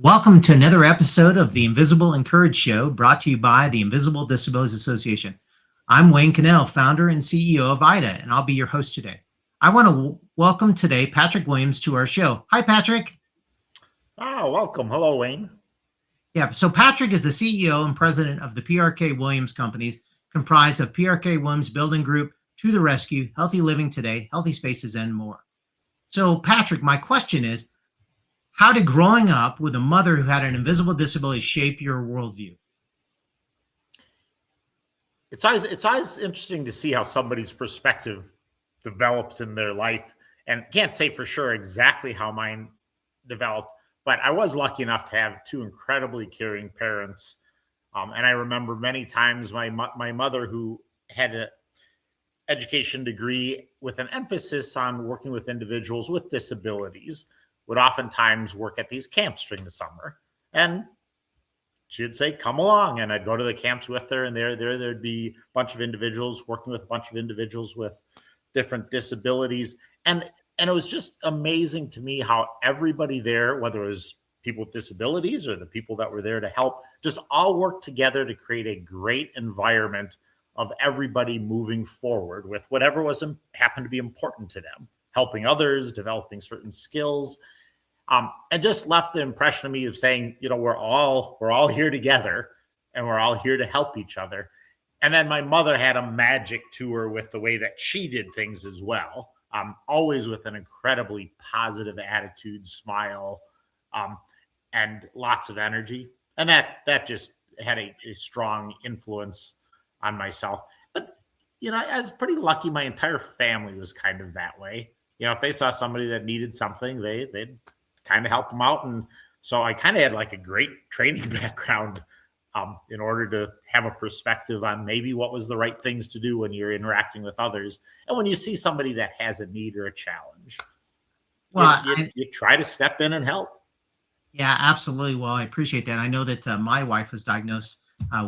Welcome to another episode of the Invisible InCourage Show, brought to you by the Invisible Disabilities Association. I'm Wayne Cannell, founder and CEO of IDA, and I'll be your host today. I want to welcome today Patrick Williams to our show. Hi, Patrick. Oh, welcome. Hello, Wayne. Yeah, so Patrick is the CEO and president of the PRK Williams Companies, comprised of PRK Williams Building Group, To the Rescue, Healthy Living Today, Healthy Spaces, and more. So, Patrick, my question is, how did growing up with a mother who had an invisible disability shape your worldview? It's always interesting to see how somebody's perspective develops in their life, and can't say for sure exactly how mine developed, but I was lucky enough to have two incredibly caring parents. And I remember many times my mother, who had an education degree with an emphasis on working with individuals with disabilities, would oftentimes work at these camps during the summer. And she'd say, come along. And I'd go to the camps with her, and there'd be a bunch of individuals working with a bunch of individuals with different disabilities. And it was just amazing to me how everybody there, whether it was people with disabilities or the people that were there to help, just all worked together to create a great environment of everybody moving forward with whatever happened to be important to them, helping others, developing certain skills. And just left the impression of me of saying, we're all here together, and we're all here to help each other. And then my mother had a magic to her with the way that she did things as well. Always with an incredibly positive attitude, smile, and lots of energy. And that just had a strong influence on myself. But, I was pretty lucky. My entire family was kind of that way. If they saw somebody that needed something, they'd kind of help them out. And so I kind of had like a great training background in order to have a perspective on maybe what was the right things to do when you're interacting with others. And when you see somebody that has a need or a challenge, well, you try to step in and help. Yeah, absolutely. Well, I appreciate that. I know that my wife was diagnosed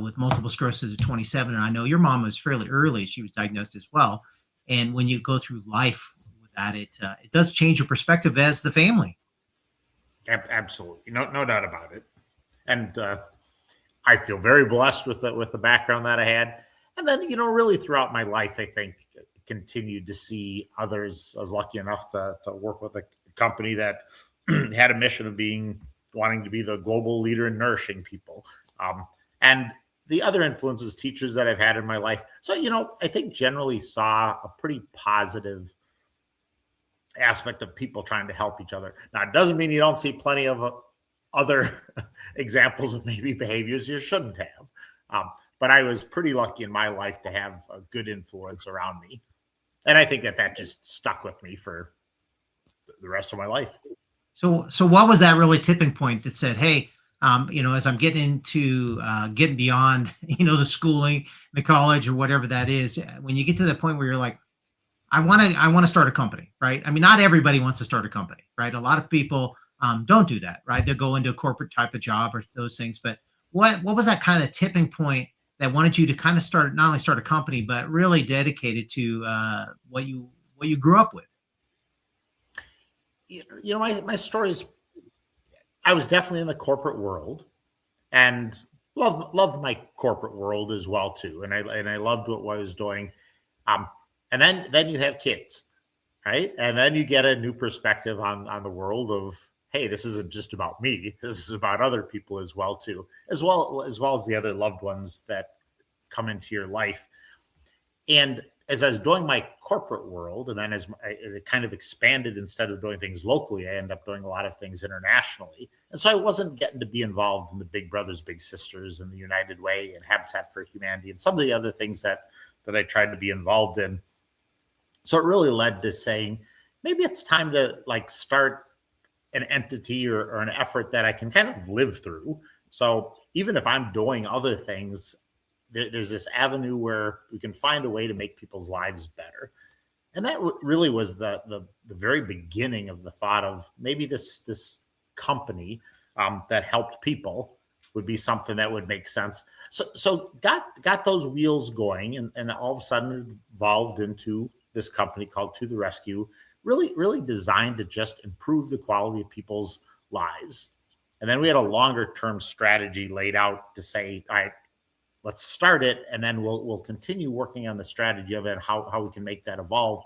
with multiple sclerosis at 27, and I know your mom was fairly early. She was diagnosed as well. And when you go through life with that, it does change your perspective as the family. Absolutely. No doubt about it. And I feel very blessed with the background that I had. And then, really throughout my life, I think continued to see others. I was lucky enough to work with a company that had a mission of wanting to be the global leader in nourishing people. And the other influences, teachers that I've had in my life. So, I think generally saw a pretty positive aspect of people trying to help each other. Now, it doesn't mean you don't see plenty of other examples of maybe behaviors you shouldn't have. But I was pretty lucky in my life to have a good influence around me. And I think that just stuck with me for the rest of my life. So what was that really tipping point that said, hey, as I'm getting into getting beyond, the schooling, the college, or whatever that is, when you get to the point where you're like, I want to start a company, right? I mean, not everybody wants to start a company, right? A lot of people don't do that, right? They'll go into a corporate type of job or those things. But what was that kind of tipping point that wanted you to kind of not only start a company, but really dedicated to what you grew up with? My story is, I was definitely in the corporate world, and loved my corporate world as well too, and I loved what I was doing. And then you have kids, right? And then you get a new perspective on the world of, hey, this isn't just about me. This is about other people as well too, as well as the other loved ones that come into your life. And as I was doing my corporate world, and then as it kind of expanded, instead of doing things locally, I ended up doing a lot of things internationally. And so I wasn't getting to be involved in the Big Brothers, Big Sisters, and the United Way, and Habitat for Humanity, and some of the other things that I tried to be involved in. So it really led to saying, maybe it's time to start an entity or an effort that I can kind of live through. So even if I'm doing other things, there's this avenue where we can find a way to make people's lives better. And that really was the very beginning of the thought of maybe this company that helped people would be something that would make sense. So got those wheels going, and all of a sudden it evolved into this company called To the Rescue, really designed to just improve the quality of people's lives. And then we had a longer term strategy laid out to say, all right, let's start it, and then we'll continue working on the strategy of it, how we can make that evolve.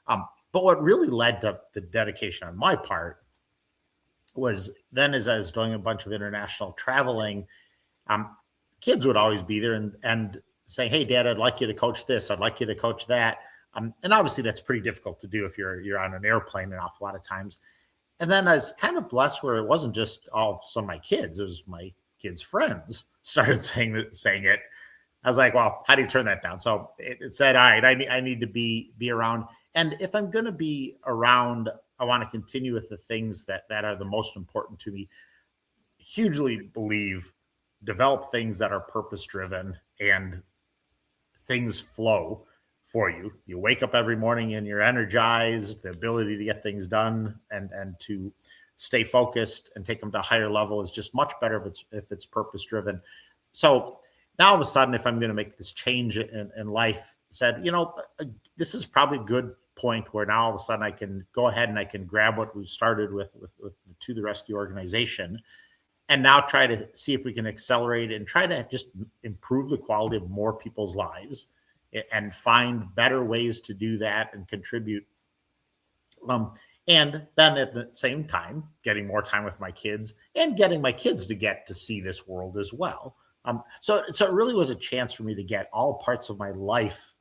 But what really led to the dedication on my part was then, as I was doing a bunch of international traveling, kids would always be there and say, "Hey, Dad, I'd like you to coach this. I'd like you to coach that." And obviously, that's pretty difficult to do if you're on an airplane an awful lot of times. And then I was kind of blessed where it wasn't just all some of my kids; it was my kids' friends started saying it. I was like, "Well, how do you turn that down?" So it said, "All right, I need to be around, and if I'm going to be around, I want to continue with the things that are the most important to me." Hugely believe develop things that are purpose driven and things flow for you. You wake up every morning and you're energized, the ability to get things done and to stay focused and take them to a higher level is just much better if it's purpose driven. So now all of a sudden, if I'm going to make this change in life, said, this is probably a good point where now all of a sudden I can go ahead and I can grab what we've started with the To the Rescue organization and now try to see if we can accelerate and try to just improve the quality of more people's lives and find better ways to do that and contribute. And then at the same time, getting more time with my kids and getting my kids to get to see this world as well. So it really was a chance for me to get all parts of my life,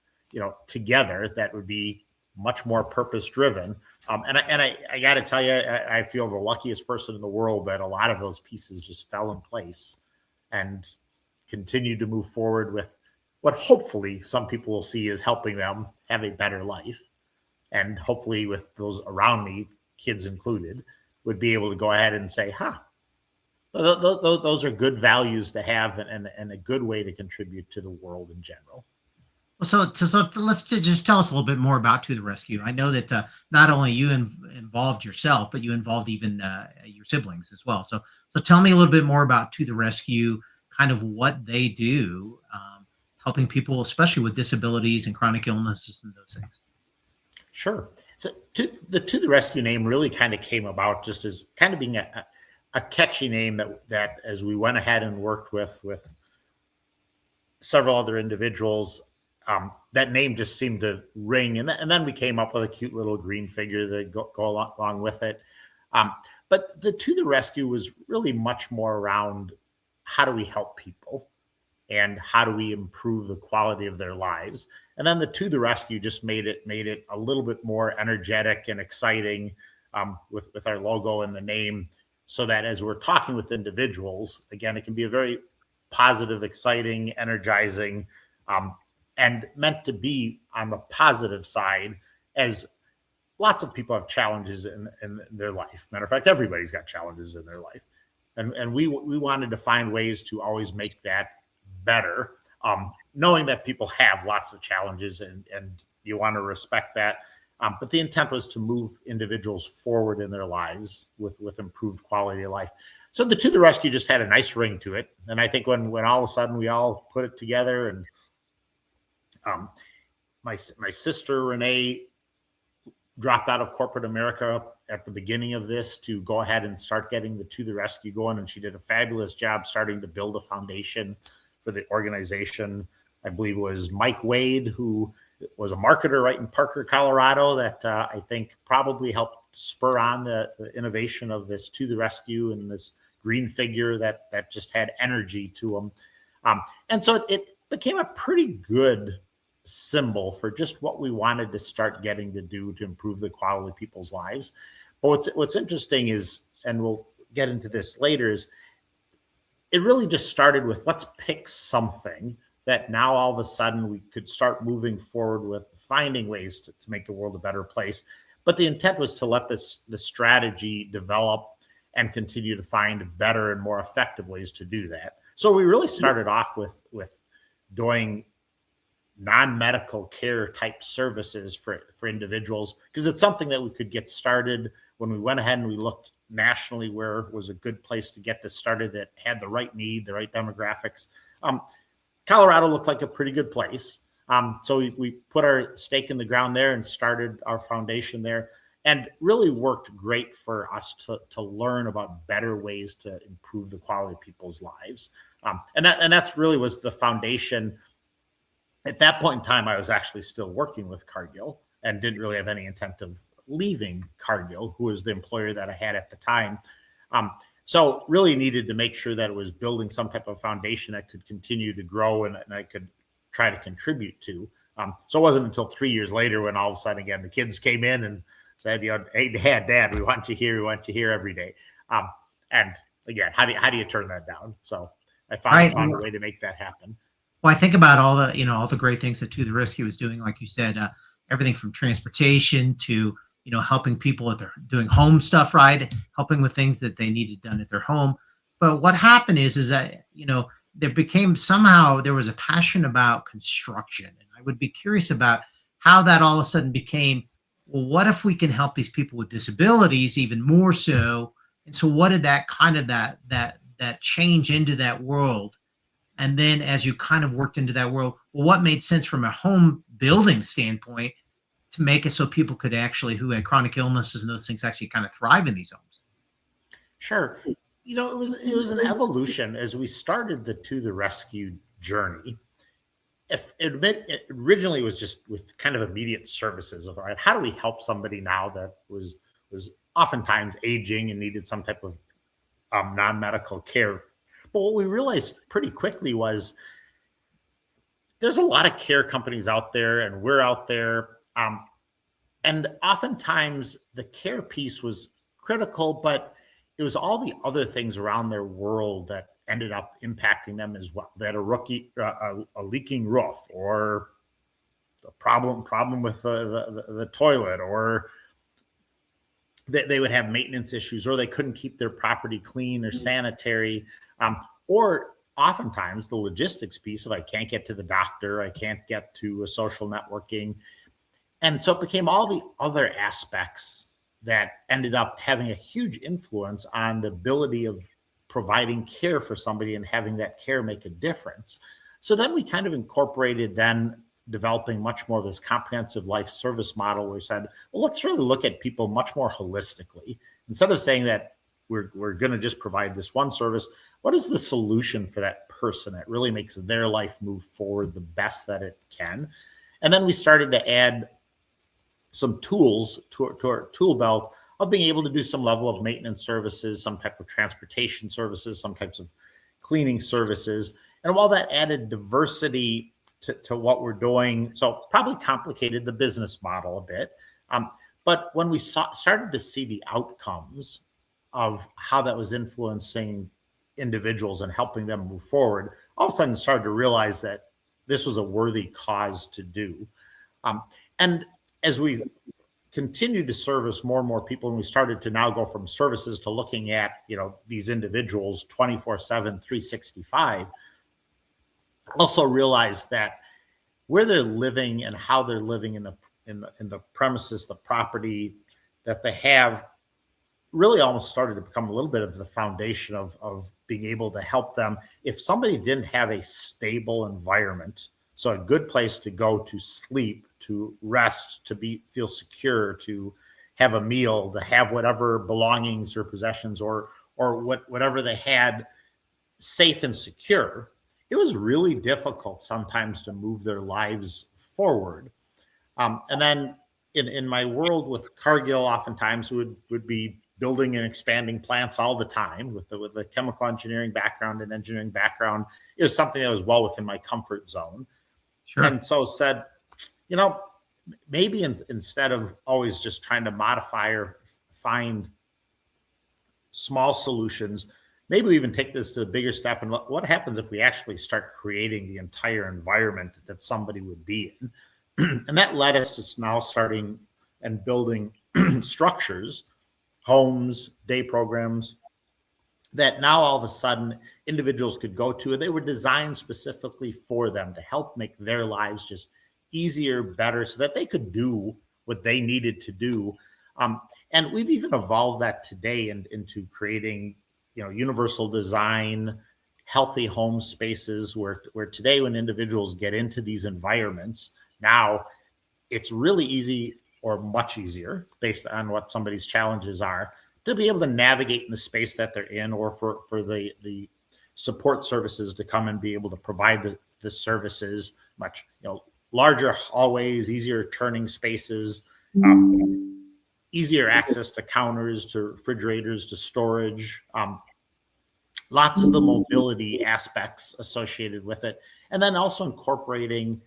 together that would be much more purpose driven. And I got to tell you, I feel the luckiest person in the world that a lot of those pieces just fell in place and continued to move forward with what hopefully some people will see is helping them have a better life. And hopefully with those around me, kids included, would be able to go ahead and say, those are good values to have and a good way to contribute to the world in general. So let's just tell us a little bit more about To the Rescue. I know that not only you involved yourself, but you involved even your siblings as well. So tell me a little bit more about To the Rescue, kind of what they do, helping people, especially with disabilities and chronic illnesses and those things. Sure. So the To the Rescue name really kind of came about just as kind of being a catchy name that as we went ahead and worked with several other individuals, that name just seemed to ring. And then we came up with a cute little green figure that go along with it. But the To the Rescue was really much more around how do we help people and how do we improve the quality of their lives. And then the To the Rescue just made it a little bit more energetic and exciting with our logo and the name, so that as we're talking with individuals, again, it can be a very positive, exciting, energizing, and meant to be on the positive side, as lots of people have challenges in their life. Matter of fact, everybody's got challenges in their life. And we wanted to find ways to always make that better, knowing that people have lots of challenges and you want to respect that. But the intent was to move individuals forward in their lives with improved quality of life. So the To the Rescue just had a nice ring to it. And I think when all of a sudden we all put it together, and my sister Renee dropped out of corporate America at the beginning of this to go ahead and start getting the To the Rescue going. And she did a fabulous job starting to build a foundation for the organization. I believe it was Mike Wade, who was a marketer right in Parker, Colorado, that I think probably helped spur on the innovation of this To the Rescue and this green figure that just had energy to them. And so it became a pretty good symbol for just what we wanted to start getting to do to improve the quality of people's lives. But what's interesting is, and we'll get into this later, is it really just started with let's pick something that now all of a sudden we could start moving forward with, finding ways to make the world a better place. But the intent was to let the strategy develop and continue to find better and more effective ways to do that. So we really started off with doing non-medical care type services for individuals, because it's something that we could get started when we went ahead and we looked nationally where was a good place to get this started that had the right need, the right demographics. Colorado looked like a pretty good place. So we put our stake in the ground there and started our foundation there. and really worked great for us to learn about better ways to improve the quality of people's lives. And that's really was the foundation. At that point in time, I was actually still working with Cargill and didn't really have any intent of leaving Cargill, who was the employer that I had at the time. So really needed to make sure that it was building some type of foundation that could continue to grow and I could try to contribute to. So it wasn't until 3 years later when all of a sudden, again, the kids came in and said, hey, Dad, we want you here. We want you here every day. And again, how do you turn that down? So I found a way to make that happen. Well, I think about all the great things that To the Rescue is doing, like you said, everything from transportation to, helping people if they're doing home stuff, right? Helping with things that they needed done at their home. But what happened is that, there was a passion about construction. And I would be curious about how that all of a sudden became, well, what if we can help these people with disabilities even more so? And so what did that kind of that change into that world? And then as you kind of worked into that world, well, what made sense from a home building standpoint to make it so people could actually, who had chronic illnesses and those things, actually kind of thrive in these homes? Sure. It was an evolution as we started the To the Rescue journey. It originally was just with kind of immediate services of, all right, how do we help somebody now that was oftentimes aging and needed some type of non-medical care. But what we realized pretty quickly was there's a lot of care companies out there, and we're out there. And oftentimes the care piece was critical, but it was all the other things around their world that ended up impacting them as well. They had a leaking roof, or a problem with the toilet, or they would have maintenance issues, or they couldn't keep their property clean or sanitary, or oftentimes the logistics piece of, I can't get to the doctor, I can't get to a social networking. And so it became all the other aspects that ended up having a huge influence on the ability of providing care for somebody and having that care make a difference. So then we kind of incorporated then developing much more of this comprehensive life service model where we said, well, let's really look at people much more holistically. Instead of saying that we're going to just provide this one service, what is the solution for that person that really makes their life move forward the best that it can? And then we started to add some tools to our tool belt of being able to do some level of maintenance services, some type of transportation services, some types of cleaning services. And while that added diversity to what we're doing, so probably complicated the business model a bit. But when we started to see the outcomes of how that was influencing individuals and helping them move forward, all of a sudden started to realize that this was a worthy cause to do. And as we continued to service more and more people, and we started to now go from services to looking at, these individuals 24/7, 365, also realized that where they're living and how they're living in the premises, the property that they have, really almost started to become a little bit of the foundation of being able to help them. If somebody didn't have a stable environment, so a good place to go to sleep, to rest, to feel secure, to have a meal, to have whatever belongings or possessions or whatever they had safe and secure, it was really difficult sometimes to move their lives forward. And then in my world with Cargill, oftentimes would be building and expanding plants all the time with the chemical engineering background and engineering background. It was something that was well within my comfort zone. Sure. And so said, maybe instead of always just trying to modify or find small solutions, maybe we even take this to the bigger step. And what happens if we actually start creating the entire environment that somebody would be in? And that led us to now starting and building structures, homes, day programs that now all of a sudden individuals could go to, and they were designed specifically for them to help make their lives just easier, better, so that they could do what they needed to do. And we've even evolved that today into creating, universal design, healthy home spaces where today when individuals get into these environments, now it's really easy or much easier based on what somebody's challenges are to be able to navigate in the space that they're in, or for the support services to come and be able to provide the services much, larger hallways, easier turning spaces, easier access to counters, to refrigerators, to storage, lots of the mobility aspects associated with it. And then also incorporating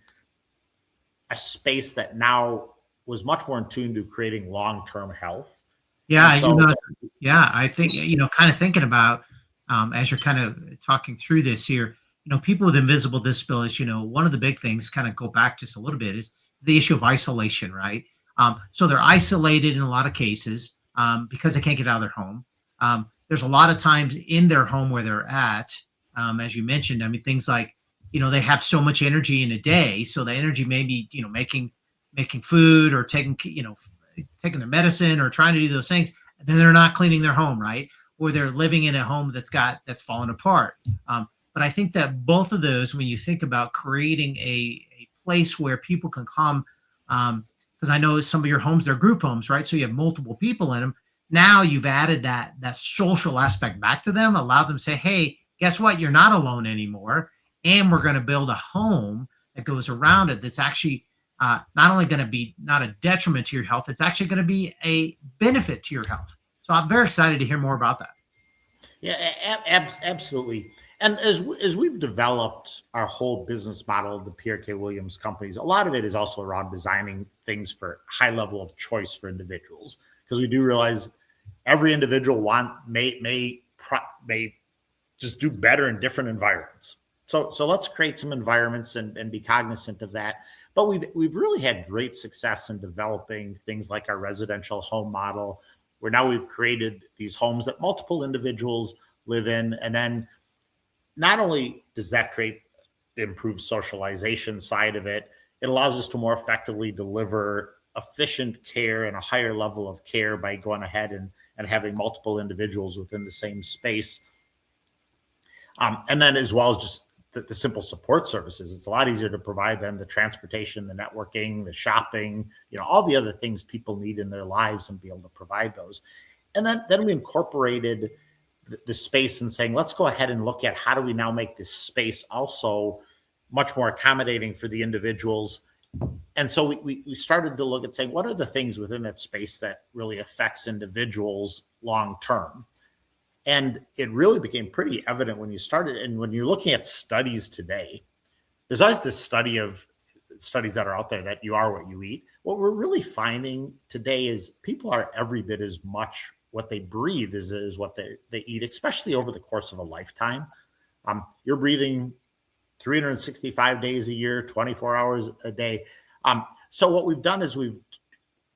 a space that now was much more in tune to creating long-term health. Yeah, And so, I think, kind of thinking about, as you're kind of talking through this here, people with invisible disabilities, one of the big things, kind of go back just a little bit, is the issue of isolation, right? So they're isolated in a lot of cases because they can't get out of their home. There's a lot of times in their home where they're at, as you mentioned, I mean, things like, they have so much energy in a day. So the energy may be, making food, or taking their medicine, or trying to do those things. And then they're not cleaning their home, right? Or they're living in a home that's fallen apart. But I think that both of those, when you think about creating a place where people can come, because I know some of your homes, they're group homes, right? So you have multiple people in them. Now you've added that social aspect back to them, allow them to say, hey, guess what? You're not alone anymore. And we're going to build a home that goes around it that's actually not only going to be not a detriment to your health, it's actually going to be a benefit to your health. So I'm very excited to hear more about that. Yeah, absolutely. And as we've developed our whole business model of the PRK Williams Companies, a lot of it is also around designing things for high level of choice for individuals, because we do realize every individual may just do better in different environments. So let's create some environments and be cognizant of that. But we've really had great success in developing things like our residential home model, where now we've created these homes that multiple individuals live in. And then not only does that create the improved socialization side of it, it allows us to more effectively deliver efficient care and a higher level of care by going ahead and having multiple individuals within the same space. And then as well as just the simple support services, it's a lot easier to provide them the transportation, the networking, the shopping, all the other things people need in their lives, and be able to provide those. And then we incorporated the space and saying, let's go ahead and look at how do we now make this space also much more accommodating for the individuals. And so we started to look at saying, what are the things within that space that really affects individuals long term? And it really became pretty evident when you started, and when you're looking at studies today, there's always this studies that are out there that you are what you eat. What we're really finding today is people are every bit as much what they breathe is what they eat, especially over the course of a lifetime. You're breathing 365 days a year, 24 hours a day. So what we've done is we've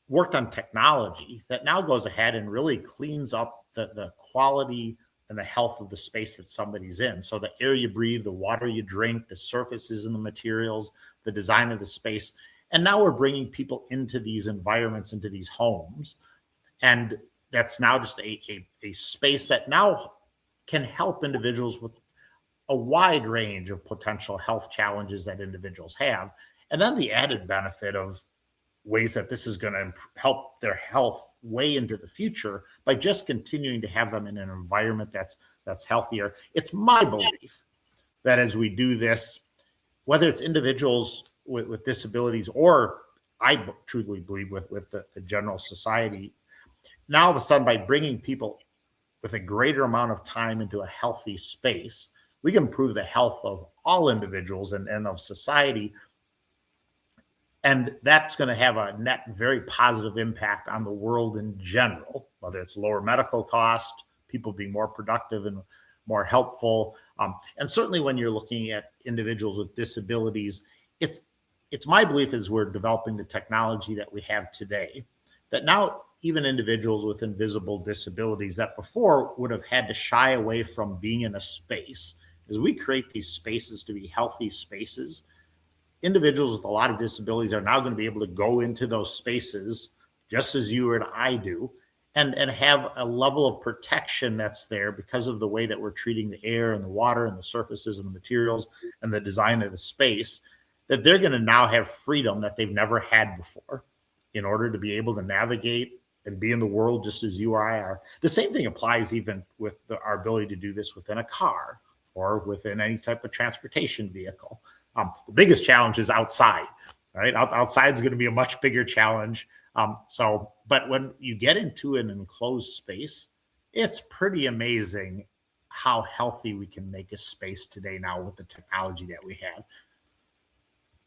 worked on technology that now goes ahead and really cleans up the quality and the health of the space that somebody's in. So the air you breathe, the water you drink, the surfaces and the materials, the design of the space. And now we're bringing people into these environments, into these homes. And that's now just a space that now can help individuals with a wide range of potential health challenges that individuals have. And then the added benefit of ways that this is going to help their health way into the future by just continuing to have them in an environment that's healthier. It's my belief that as we do this, whether it's individuals with disabilities, or I truly believe with the general society, now all of a sudden, by bringing people with a greater amount of time into a healthy space, we can improve the health of all individuals and of society. And that's going to have a net very positive impact on the world in general, whether it's lower medical cost, people being more productive and more helpful. And certainly when you're looking at individuals with disabilities, it's my belief as we're developing the technology that we have today, that now even individuals with invisible disabilities that before would have had to shy away from being in a space, as we create these spaces to be healthy spaces, individuals with a lot of disabilities are now going to be able to go into those spaces just as you and I do, and have a level of protection that's there because of the way that we're treating the air and the water and the surfaces and the materials and the design of the space, that they're going to now have freedom that they've never had before. in order to be able to navigate and be in the world just as you or I are. The same thing applies even with our ability to do this within a car or within any type of transportation vehicle. The biggest challenge is outside, right? Outside is going to be a much bigger challenge. But when you get into an enclosed space, it's pretty amazing how healthy we can make a space today now with the technology that we have.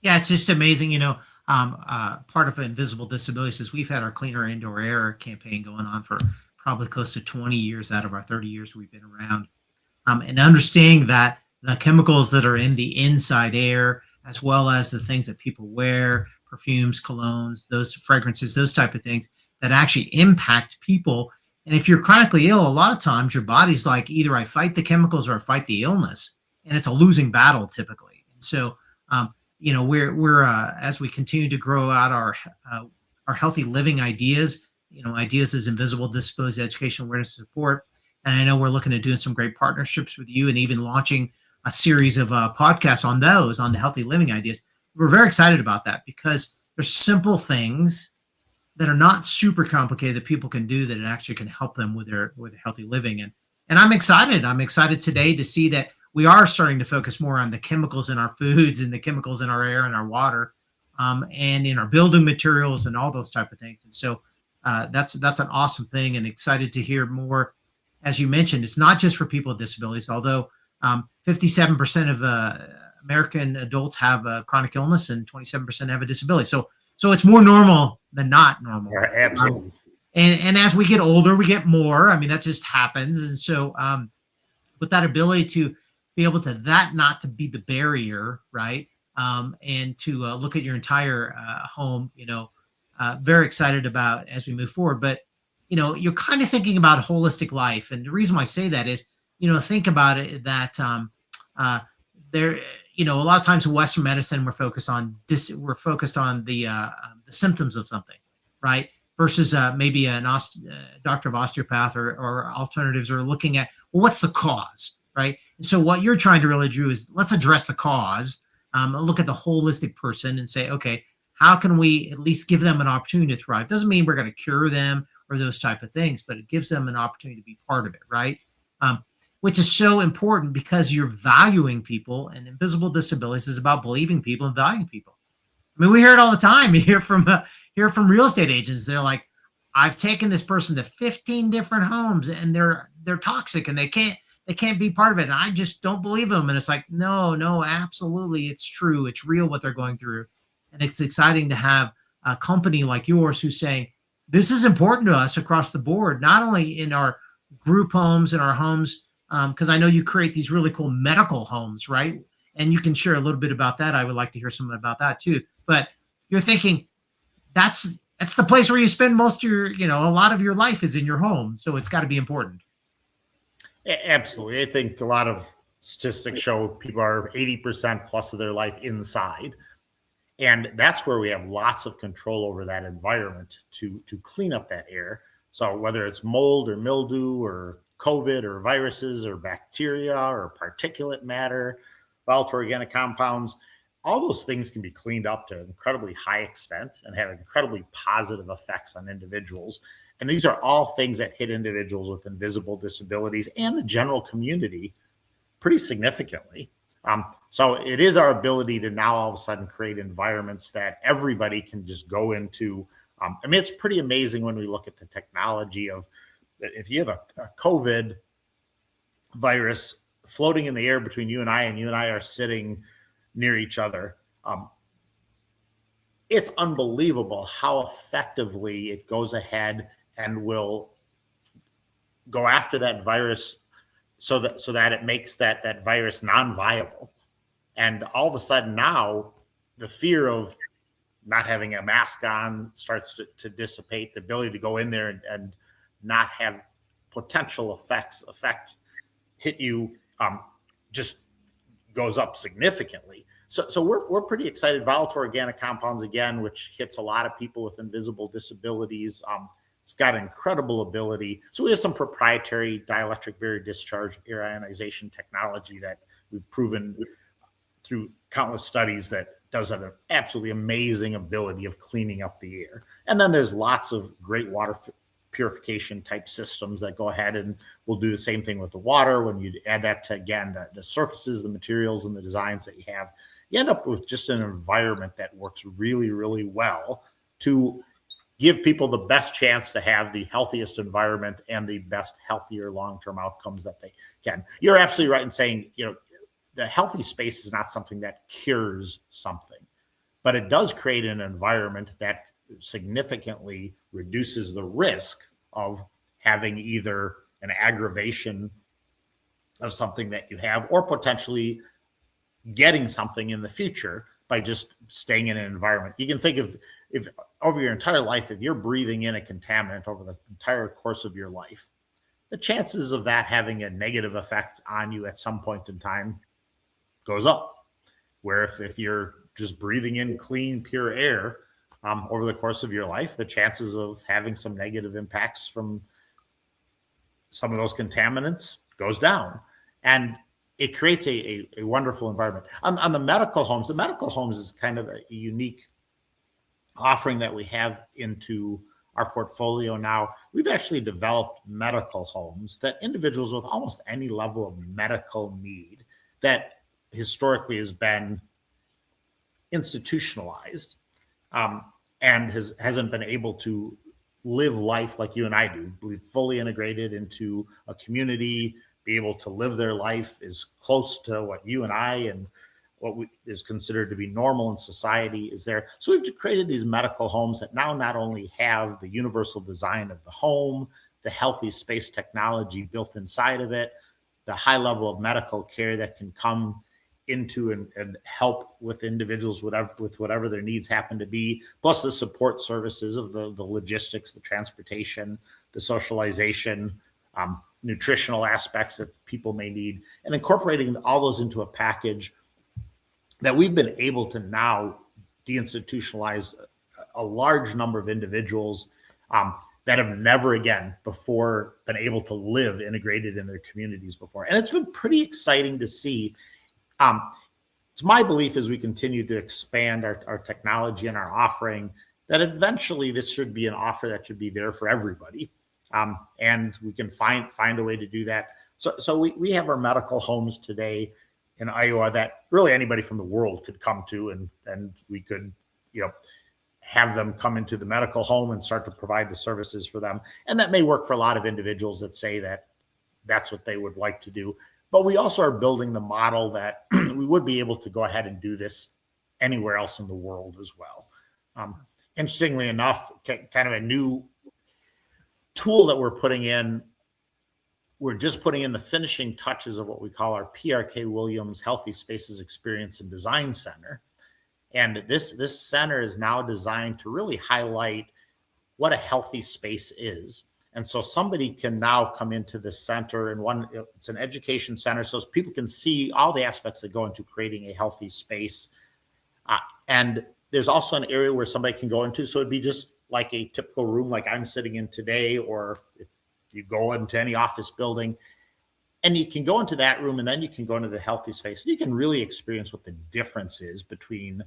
Yeah, it's just amazing. Part of Invisible Disabilities is we've had our Cleaner Indoor Air campaign going on for probably close to 20 years out of our 30 years we've been around. And understanding that the chemicals that are in the inside air, as well as the things that people wear, perfumes, colognes, those fragrances, those type of things that actually impact people. And if you're chronically ill, a lot of times your body's like, either I fight the chemicals or I fight the illness, and it's a losing battle typically. And so, we're as we continue to grow out our healthy living ideas, ideas is Invisible Disabilities Education Awareness and Support. And I know we're looking at doing some great partnerships with you and even launching a series of podcasts on the healthy living ideas. We're very excited about that because there's simple things that are not super complicated that people can do that it actually can help them with their healthy living. And I'm excited. I'm excited today to see that we are starting to focus more on the chemicals in our foods and the chemicals in our air and our water, and in our building materials and all those type of things. And so that's an awesome thing, and excited to hear more. As you mentioned, it's not just for people with disabilities, although 57% of American adults have a chronic illness and 27% have a disability. So it's more normal than not normal. Yeah, absolutely. And as we get older, we get more. I mean, that just happens. And so with that ability to be able to not to be the barrier, right? And to look at your entire home, very excited about as we move forward. But, you're kind of thinking about holistic life. And the reason why I say that is, think about it that there, a lot of times in Western medicine, we're focused on this. We're focused on the symptoms of something, right? Versus maybe a doctor of osteopath or alternatives are looking at, well, what's the cause, right? And so what you're trying to really do is let's address the cause, look at the holistic person and say, okay, how can we at least give them an opportunity to thrive? Doesn't mean we're going to cure them or those type of things, but it gives them an opportunity to be part of it, right? Which is so important because you're valuing people, and Invisible Disabilities is about believing people and valuing people. I mean, we hear it all the time. You hear from real estate agents. They're like, I've taken this person to 15 different homes and they're toxic and they can't be part of it. And I just don't believe them. And it's like, no, absolutely. It's true. It's real what they're going through. And it's exciting to have a company like yours who's saying, this is important to us across the board, not only in our group homes and our homes, because I know you create these really cool medical homes, right? And you can share a little bit about that. I would like to hear something about that too. But you're thinking that's the place where you spend most of your, a lot of your life is in your home. So it's got to be important. Absolutely. I think a lot of statistics show people are 80% plus of their life inside. And that's where we have lots of control over that environment to clean up that air. So whether it's mold or mildew or COVID or viruses or bacteria or particulate matter, volatile organic compounds, all those things can be cleaned up to an incredibly high extent and have incredibly positive effects on individuals. And these are all things that hit individuals with invisible disabilities and the general community pretty significantly. So it is our ability to now all of a sudden create environments that everybody can just go into. It's pretty amazing when we look at the technology of, if you have a COVID virus floating in the air between you and I are sitting near each other, it's unbelievable how effectively it goes ahead and will go after that virus so that it makes that virus non-viable. And all of a sudden now the fear of not having a mask on starts to dissipate. The ability to go in there and not have potential effect hit you just goes up significantly. So we're pretty excited. Volatile organic compounds, again, which hits a lot of people with invisible disabilities. It's got incredible ability. So we have some proprietary dielectric barrier discharge air ionization technology that we've proven through countless studies that does an absolutely amazing ability of cleaning up the air. And then there's lots of great water purification type systems that go ahead and will do the same thing with the water. When you add that to, again, the surfaces, the materials, and the designs that you have, you end up with just an environment that works really, really well to give people the best chance to have the healthiest environment and the best, healthier long-term outcomes that they can. You're absolutely right in saying, the healthy space is not something that cures something, but it does create an environment that significantly reduces the risk of having either an aggravation of something that you have or potentially getting something in the future by just staying in an environment. You can think of, if over your entire life, if you're breathing in a contaminant over the entire course of your life, the chances of that having a negative effect on you at some point in time goes up. Where if you're just breathing in clean, pure air over the course of your life, the chances of having some negative impacts from some of those contaminants goes down. And it creates a wonderful environment. On the medical homes is kind of a unique offering that we have into our portfolio now. We've actually developed medical homes that individuals with almost any level of medical need that historically has been institutionalized and hasn't been able to live life like you and I do, be fully integrated into a community, be able to live their life as close to what you and I and what is considered to be normal in society is there. So we've created these medical homes that now not only have the universal design of the home, the healthy space technology built inside of it, the high level of medical care that can come into and help with individuals with whatever their needs happen to be, plus the support services of the logistics, the transportation, the socialization, nutritional aspects that people may need, and incorporating all those into a package that we've been able to now deinstitutionalize a large number of individuals that have never again before been able to live integrated in their communities before. And it's been pretty exciting to see. It's my belief as we continue to expand our technology and our offering that eventually this should be an offer that should be there for everybody. And we can find a way to do that. So we have our medical homes today in Iowa that really anybody from the world could come to, and we could, have them come into the medical home and start to provide the services for them. And that may work for a lot of individuals that say that that's what they would like to do. But we also are building the model that we would be able to go ahead and do this anywhere else in the world as well. Interestingly enough, kind of a new tool that we're putting in, we're just putting in the finishing touches of what we call our PRK Williams Healthy Spaces Experience and Design Center. And this center is now designed to really highlight what a healthy space is. And so somebody can now come into the center, and it's an education center, so people can see all the aspects that go into creating a healthy space. And there's also an area where somebody can go into, so it'd be just like a typical room like I'm sitting in today, or if you go into any office building, and you can go into that room, and then you can go into the healthy space. You can really experience what the difference is between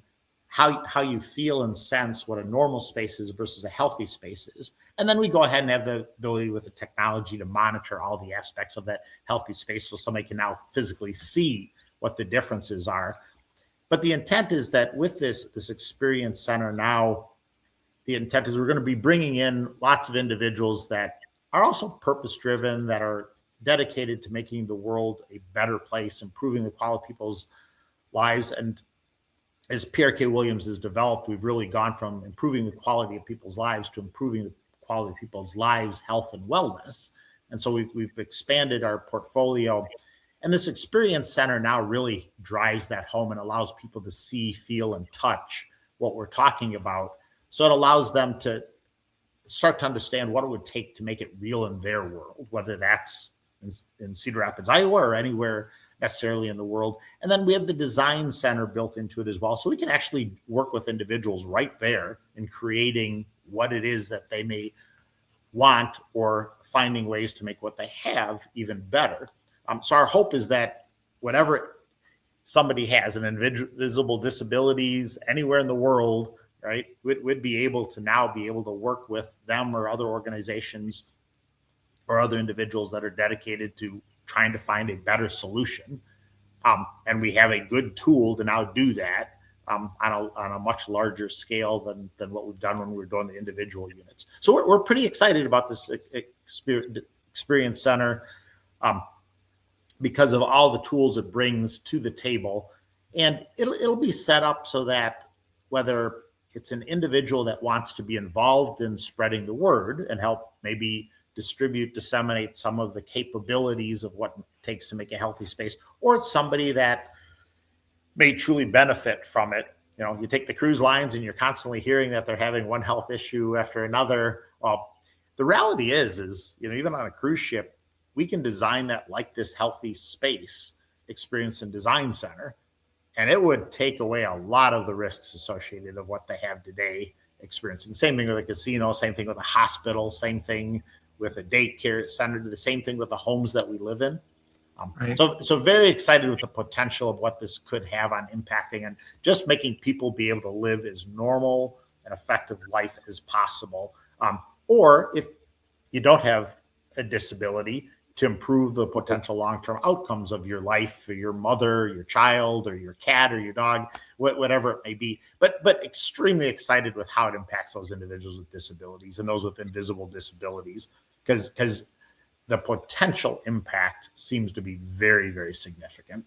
how you feel and sense what a normal space is versus a healthy space is. And then we go ahead and have the ability with the technology to monitor all the aspects of that healthy space so somebody can now physically see what the differences are. But the intent is that with this experience center now, the intent is we're going to be bringing in lots of individuals that are also purpose-driven, that are dedicated to making the world a better place, improving the quality of people's lives. And as PRK Williams has developed, we've really gone from improving the quality of people's lives to improving the quality of people's lives, health, and wellness. And so we've expanded our portfolio. And this experience center now really drives that home and allows people to see, feel, and touch what we're talking about. So it allows them to start to understand what it would take to make it real in their world, whether that's in Cedar Rapids, Iowa, or anywhere necessarily in the world. And then we have the design center built into it as well. So we can actually work with individuals right there in creating what it is that they may want, or finding ways to make what they have even better. So our hope is that whatever somebody has an invisible disabilities anywhere in the world, right, would be able to now be able to work with them or other organizations or other individuals that are dedicated to trying to find a better solution. And we have a good tool to now do that on a much larger scale than what we've done when we were doing the individual units. So we're pretty excited about this experience center because of all the tools it brings to the table. And it'll be set up so that whether it's an individual that wants to be involved in spreading the word and help maybe disseminate some of the capabilities of what it takes to make a healthy space, or it's somebody that may truly benefit from it. You know, you take the cruise lines and you're constantly hearing that they're having one health issue after another. Well, the reality is, you know, even on a cruise ship, we can design that like this healthy space experience and design center, and it would take away a lot of the risks associated of what they have today experiencing. Same thing with a casino, same thing with a hospital, same thing with a daycare center, the same thing with the homes that we live in. Right. So very excited with the potential of what this could have on impacting and just making people be able to live as normal and effective life as possible. Or if you don't have a disability, to improve the potential long-term outcomes of your life for your mother, your child, or your cat, or your dog, whatever it may be. But extremely excited with how it impacts those individuals with disabilities and those with invisible disabilities, because the potential impact seems to be very, very significant.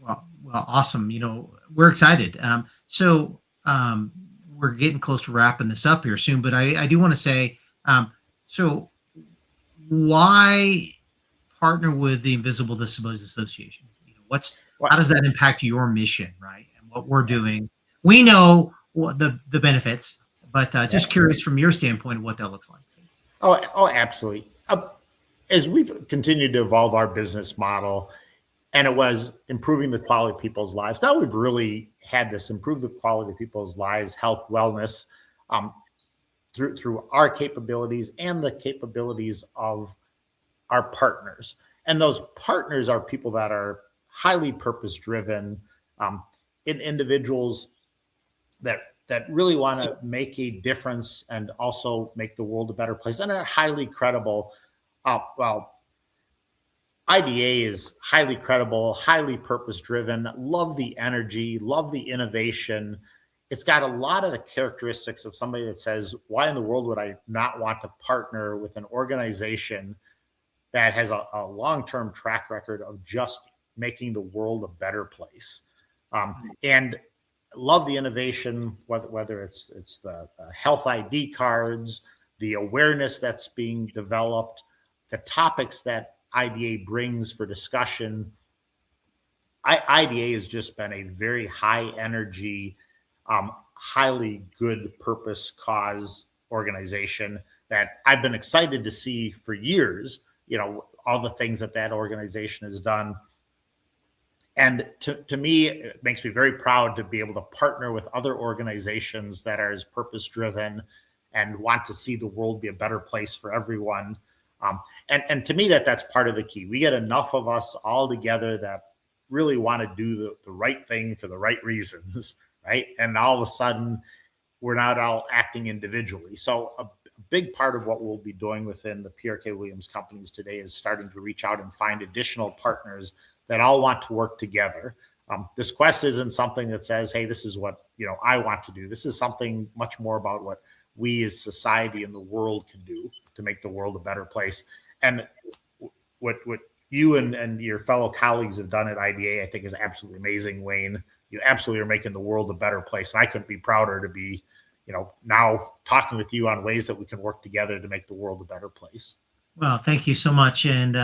Well, awesome. You know, we're excited. So we're getting close to wrapping this up here soon, but I do want to say, so why partner with the Invisible Disabilities Association? You know, how does that impact your mission, right? And what we're doing? We know what the benefits, but just curious from your standpoint of what that looks like. Oh, absolutely. As we've continued to evolve our business model, and it was improving the quality of people's lives. Now we've really had this improve the quality of people's lives, health, wellness, through our capabilities and the capabilities of our partners. And those partners are people that are highly purpose-driven, individuals that really want to make a difference and also make the world a better place, and are highly credible. IDA is highly credible, highly purpose-driven, love the energy, love the innovation. It's got a lot of the characteristics of somebody that says, why in the world would I not want to partner with an organization that has a long-term track record of just making the world a better place? And love the innovation, whether it's the health ID cards, the awareness that's being developed, the topics that IDA brings for discussion. IDA has just been a very high energy, highly good purpose cause organization that I've been excited to see for years, you know, all the things that organization has done. And to me, it makes me very proud to be able to partner with other organizations that are as purpose-driven and want to see the world be a better place for everyone. And to me, that's part of the key. We get enough of us all together that really want to do the right thing for the right reasons, right? And all of a sudden, we're not all acting individually. So a big part of what we'll be doing within the PRK Williams Companies today is starting to reach out and find additional partners that all want to work together. This quest isn't something that says, hey, this is what, you know, I want to do. This is something much more about what we as society and the world can do to make the world a better place. And what you and your fellow colleagues have done at IDA, I think, is absolutely amazing, Wayne. You absolutely are making the world a better place. And I couldn't be prouder to be, you know, now talking with you on ways that we can work together to make the world a better place. Well, thank you so much. And,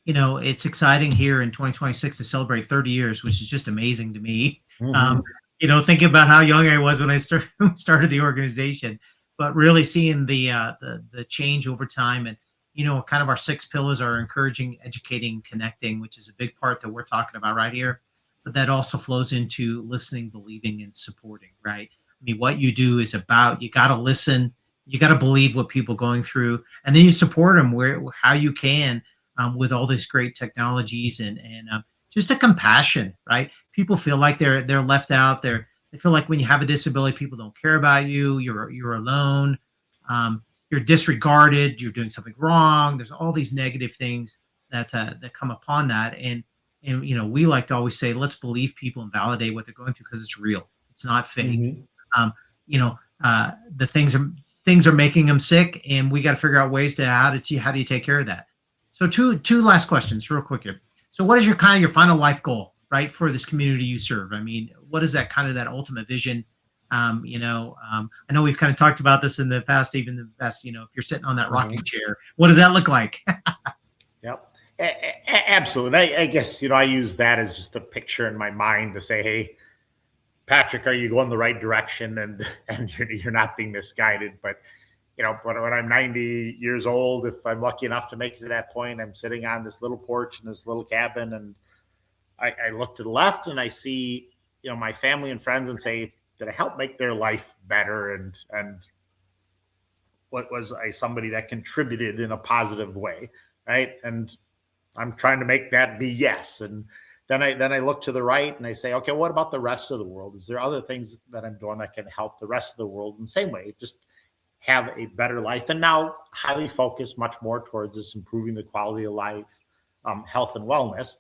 you know, it's exciting here in 2026 to celebrate 30 years, which is just amazing to me. Mm-hmm. You know, thinking about how young I was when I started the organization, but really seeing the change over time. And, you know, kind of our 6 pillars are encouraging, educating, connecting, which is a big part that we're talking about right here. But that also flows into listening, believing, and supporting, right? I mean, what you do is about, you got to listen, you got to believe what people are going through, and then you support them how you can with all these great technologies and just a compassion, right? People feel like they're left out. They feel like when you have a disability, people don't care about you. You're alone. You're disregarded. You're doing something wrong. There's all these negative things that come upon that, and we like to always say, let's believe people and validate what they're going through because it's real. It's not fake. Mm-hmm. Um, the things are making them sick, and we got to figure out ways to how do you take care of that. So two last questions, real quick here. So, what is your kind of your final life goal, right, for this community you serve? I mean, what is that kind of that ultimate vision? I know we've kind of talked about this in the past, even the past. If you're sitting on that rocking chair, what does that look like? Yep. Absolutely. I guess, I use that as just a picture in my mind to say, hey, Patrick, are you going the right direction? And you're not being misguided. But, when I'm 90 years old, if I'm lucky enough to make it to that point, I'm sitting on this little porch in this little cabin, and I look to the left and I see, my family and friends, and say, did I help make their life better? And what was I somebody that contributed in a positive way? Right. And I'm trying to make that be yes. And then I look to the right and I say, okay, what about the rest of the world? Is there other things that I'm doing that can help the rest of the world in the same way? Just have a better life. And now highly focused much more towards this improving the quality of life, health and wellness,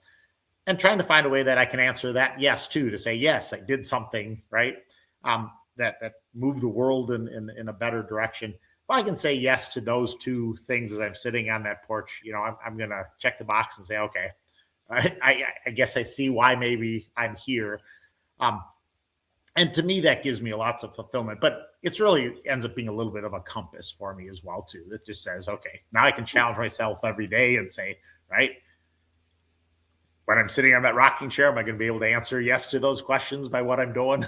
and trying to find a way that I can answer that yes to say, yes, I did something, right? That moved the world in a better direction. If I can say yes to those two things as I'm sitting on that porch, I'm going to check the box and say, okay, I guess I see why maybe I'm here. And to me, that gives me lots of fulfillment, but it's really ends up being a little bit of a compass for me as well, too. That just says, okay, now I can challenge myself every day and say, right, when I'm sitting on that rocking chair, am I going to be able to answer yes to those questions by what I'm doing?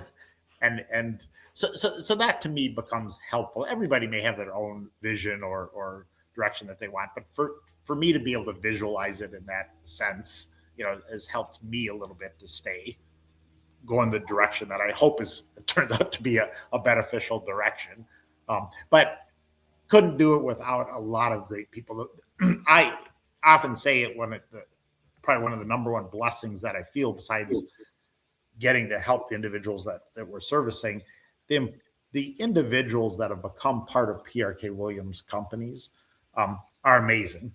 And so that to me becomes helpful. Everybody may have their own vision or direction that they want, but for me to be able to visualize it in that sense, has helped me a little bit to stay going the direction that I hope it turns out to be a beneficial direction. But couldn't do it without a lot of great people. I often say it probably one of the number one blessings that I feel, besides getting to help the individuals that we're servicing, the individuals that have become part of PRK Williams Companies are amazing.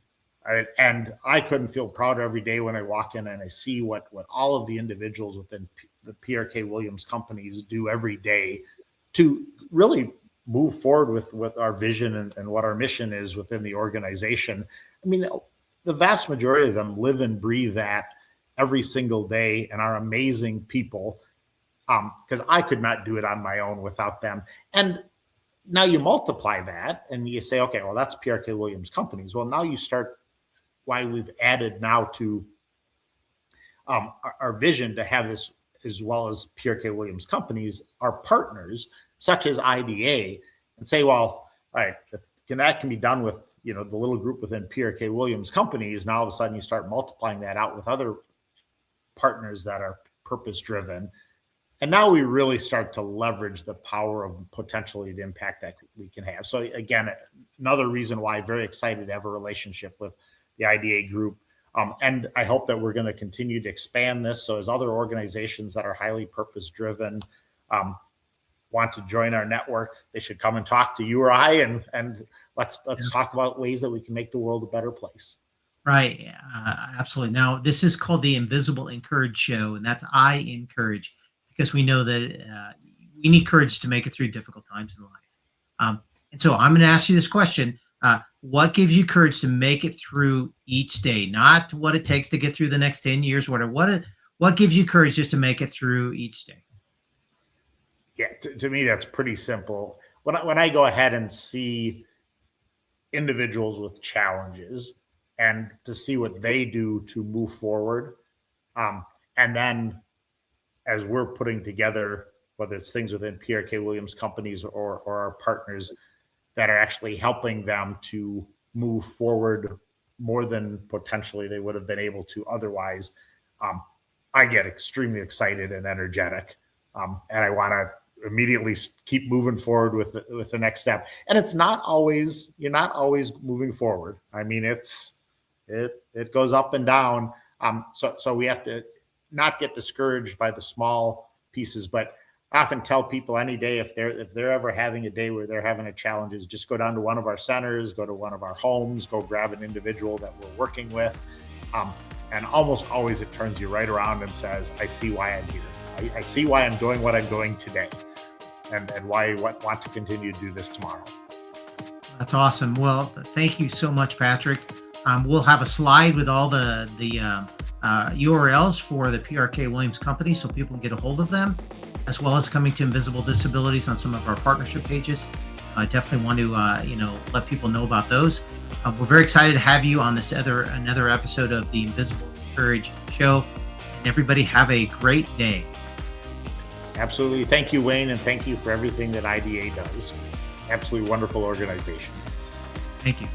And I couldn't feel prouder every day when I walk in and I see what all of the individuals within the PRK Williams Companies do every day to really move forward with our vision and what our mission is within the organization. I mean, the vast majority of them live and breathe that every single day and are amazing people, because I could not do it on my own without them. And now you multiply that and you say, okay, well, that's PRK Williams Companies. Well, now you start why we've added now to our vision to have this, as well as PRK Williams Companies, our partners such as IDA, and say, well, all right, that can be done with the little group within PRK Williams Companies. Now all of a sudden you start multiplying that out with other partners that are purpose driven, and now we really start to leverage the power of potentially the impact that we can have. So again, another reason why I'm very excited to have a relationship with the IDA group. And I hope that we're going to continue to expand this. So as other organizations that are highly purpose driven want to join our network, they should come and talk to you or I, and let's talk about ways that we can make the world a better place. Right. Absolutely. Now, this is called the Invisible InCourage Show, and that's I encourage, because we know that we need courage to make it through difficult times in life. And so I'm going to ask you this question. What gives you courage to make it through each day? Not what it takes to get through the next 10 years, whatever. What gives you courage just to make it through each day? Yeah, to me, that's pretty simple. When I go ahead and see individuals with challenges and to see what they do to move forward, and then as we're putting together, whether it's things within PRK Williams Companies or our partners that are actually helping them to move forward more than potentially they would have been able to otherwise, I get extremely excited and energetic, and I want to immediately keep moving forward with the next step. And it's not always, you're not always moving forward. I mean, it goes up and down. So we have to, not get discouraged by the small pieces, but I often tell people any day, if they're ever having a day where they're having a challenge, is just go down to one of our centers, go to one of our homes, go grab an individual that we're working with. And almost always it turns you right around and says, I see why I'm here. I see why I'm doing what I'm doing today, and why I want to continue to do this tomorrow. That's awesome. Well, thank you so much, Patrick. We'll have a slide with all the URLs for the PRK Williams Companies so people can get a hold of them, as well as coming to Invisible Disabilities on some of our partnership pages. I definitely want to let people know about those. We're very excited to have you on this another episode of the Invisible InCourage Show. And everybody have a great day. Absolutely. Thank you, Wayne, and thank you for everything that IDA does. Absolutely wonderful organization. Thank you.